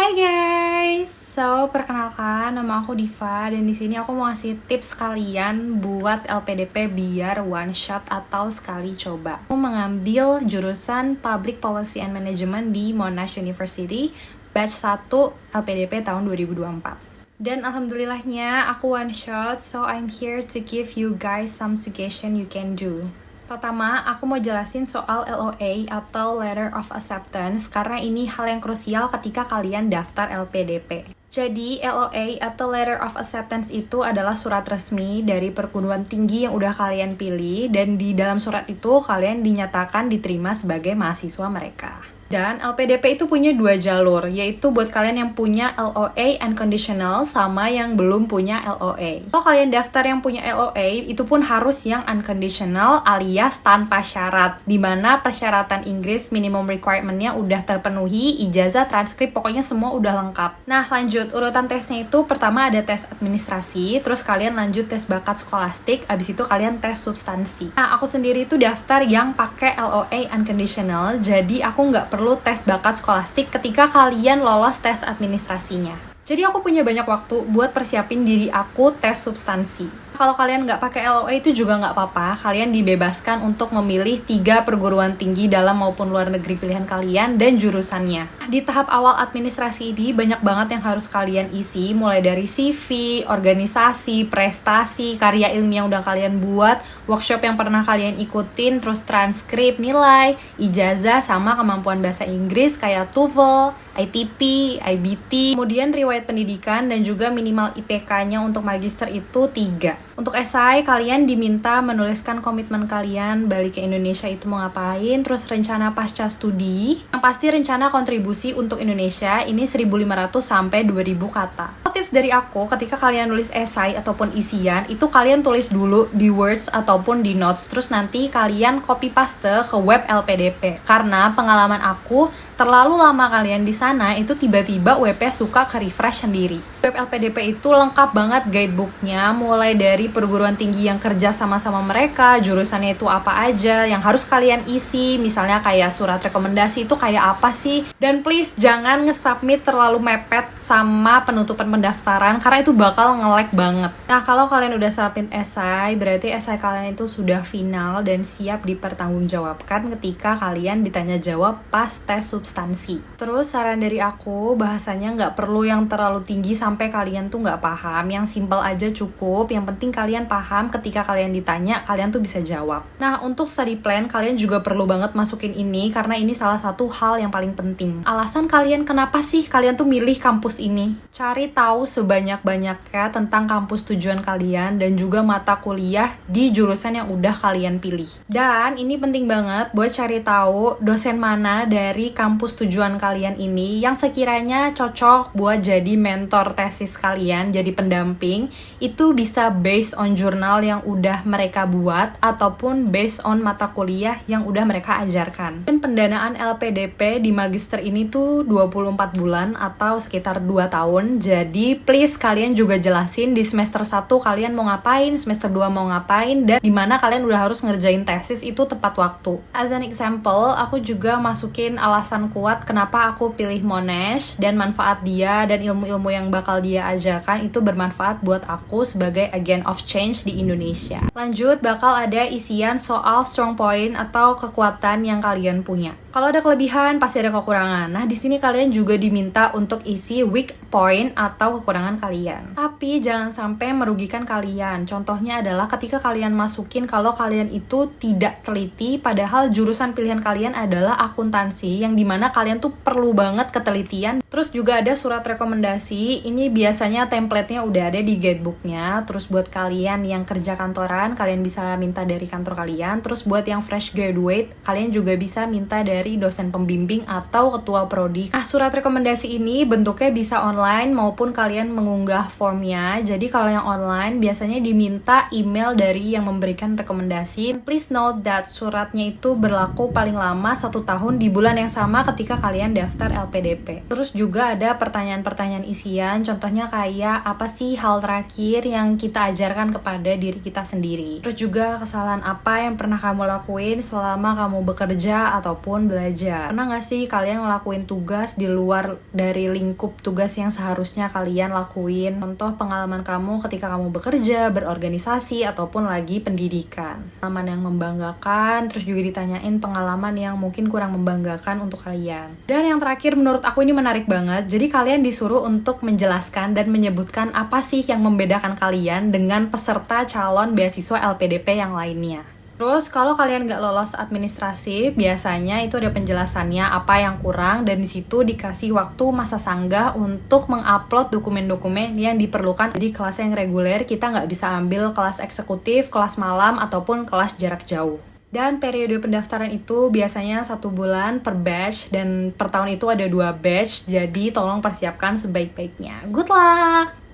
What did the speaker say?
Hai guys, perkenalkan nama aku Diva dan di sini aku mau ngasih tips kalian buat LPDP biar one shot atau sekali coba. Aku mengambil jurusan Public Policy and Management di Monash University, batch 1 LPDP tahun 2024. Dan alhamdulillahnya aku one shot, so I'm here to give you guys some suggestion you can do. Pertama, aku mau jelasin soal LOA atau Letter of Acceptance karena ini hal yang krusial ketika kalian daftar LPDP. Jadi, LOA atau Letter of Acceptance itu adalah surat resmi dari perguruan tinggi yang udah kalian pilih dan di dalam surat itu kalian dinyatakan diterima sebagai mahasiswa mereka. Dan LPDP itu punya 2 jalur, yaitu buat kalian yang punya LOA unconditional sama yang belum punya LOA. Kalau kalian daftar yang punya LOA, itu pun harus yang unconditional alias tanpa syarat, dimana persyaratan Inggris minimum requirement-nya udah terpenuhi, ijazah, transkrip, pokoknya semua udah lengkap. Nah lanjut, urutan tesnya itu pertama ada tes administrasi, terus kalian lanjut tes bakat skolastik, abis itu kalian tes substansi. Nah aku sendiri itu daftar yang pakai LOA unconditional, jadi aku nggak perlu tes bakat skolastik ketika kalian lolos tes administrasinya. Jadi aku punya banyak waktu buat persiapin diri aku tes substansi. Kalau kalian nggak pakai LOA itu juga nggak apa-apa, kalian dibebaskan untuk memilih 3 perguruan tinggi dalam maupun luar negeri pilihan kalian dan jurusannya. Di tahap awal administrasi ini banyak banget yang harus kalian isi, mulai dari CV, organisasi, prestasi, karya ilmiah yang udah kalian buat, workshop yang pernah kalian ikutin, terus transkrip, nilai, ijazah, sama kemampuan bahasa Inggris kayak TOEFL, ITP, IBT, kemudian riwayat pendidikan dan juga minimal IPK-nya untuk magister itu 3. Untuk esai, kalian diminta menuliskan komitmen kalian balik ke Indonesia itu mau ngapain, terus rencana pasca studi, yang pasti rencana kontribusi untuk Indonesia ini 1.500 sampai 2.000 kata. Tips dari aku, ketika kalian nulis esai ataupun isian, itu kalian tulis dulu di words ataupun di notes, terus nanti kalian copy paste ke web LPDP. Karena pengalaman aku, terlalu lama kalian di sana itu tiba-tiba WP suka ke refresh sendiri. Web LPDP itu lengkap banget guidebooknya, mulai dari perguruan tinggi yang kerja sama-sama mereka, jurusannya itu apa aja yang harus kalian isi, misalnya kayak surat rekomendasi itu kayak apa sih. Dan please jangan nge-submit terlalu mepet sama penutupan pendaftaran karena itu bakal nge-lag banget. Nah kalau kalian udah submit esai, berarti esai kalian itu sudah final dan siap dipertanggungjawabkan ketika kalian ditanya jawab pas tes substansi. Terus saran dari aku, bahasanya nggak perlu yang terlalu tinggi sampai kalian tuh nggak paham, yang simple aja cukup, yang penting kalian paham ketika kalian ditanya, kalian tuh bisa jawab. Nah untuk study plan, kalian juga perlu banget masukin ini, karena ini salah satu hal yang paling penting. Alasan kalian kenapa sih kalian tuh milih kampus ini? Cari tahu sebanyak-banyaknya tentang kampus tujuan kalian dan juga mata kuliah di jurusan yang udah kalian pilih. Dan ini penting banget buat cari tahu dosen mana dari kampus tujuan kalian ini yang sekiranya cocok buat jadi mentor tesis kalian, jadi pendamping. Itu bisa based on jurnal yang udah mereka buat ataupun based on mata kuliah yang udah mereka ajarkan. Dan pendanaan LPDP di magister ini tuh 24 bulan atau sekitar 2 tahun. Jadi please kalian juga jelasin di semester 1 kalian mau ngapain, semester 2 mau ngapain, dan dimana kalian udah harus ngerjain tesis itu tepat waktu. As an example, aku juga masukin alasan kuat kenapa aku pilih Monash dan manfaat dia dan ilmu-ilmu yang bakal dia ajarkan itu bermanfaat buat aku sebagai agent of change di Indonesia. Lanjut, bakal ada isian soal strong point atau kekuatan yang kalian punya. Kalau ada kelebihan, pasti ada kekurangan. Nah, di sini kalian juga diminta untuk isi weak point atau kekurangan kalian. Tapi jangan sampai merugikan kalian. Contohnya adalah ketika kalian masukin kalau kalian itu tidak teliti, padahal jurusan pilihan kalian adalah akuntansi, yang dimana kalian tuh perlu banget ketelitian. Terus juga ada surat rekomendasi. Ini biasanya template-nya udah ada di guidebooknya. Terus buat kalian yang kerja kantoran, kalian bisa minta dari kantor kalian. Terus buat yang fresh graduate, kalian juga bisa minta dari dosen pembimbing atau ketua prodi. Nah, surat rekomendasi ini bentuknya bisa online maupun kalian mengunggah formnya. Jadi kalau yang online biasanya diminta email dari yang memberikan rekomendasi. Please note that suratnya itu berlaku paling lama 1 tahun di bulan yang sama ketika kalian daftar LPDP. Terus juga ada pertanyaan-pertanyaan isian, contohnya kayak apa sih hal terakhir yang kita ajarkan kepada diri kita sendiri. Terus juga kesalahan apa yang pernah kamu lakuin selama kamu bekerja ataupun belajar. Pernah nggak sih kalian ngelakuin tugas di luar dari lingkup tugas yang seharusnya kalian lakuin? Contoh pengalaman kamu ketika kamu bekerja, berorganisasi, ataupun lagi pendidikan. Pengalaman yang membanggakan, terus juga ditanyain pengalaman yang mungkin kurang membanggakan untuk kalian. Dan yang terakhir menurut aku ini menarik banget. Jadi kalian disuruh untuk menjelaskan dan menyebutkan apa sih yang membedakan kalian dengan peserta calon beasiswa LPDP yang lainnya. Terus kalau kalian nggak lolos administrasi, biasanya itu ada penjelasannya apa yang kurang, dan di situ dikasih waktu masa sanggah untuk mengupload dokumen-dokumen yang diperlukan. Jadi kelas yang reguler kita nggak bisa ambil kelas eksekutif, kelas malam, ataupun kelas jarak jauh. Dan periode pendaftaran itu biasanya 1 bulan per batch, dan per tahun itu ada 2 batch, jadi tolong persiapkan sebaik-baiknya. Good luck!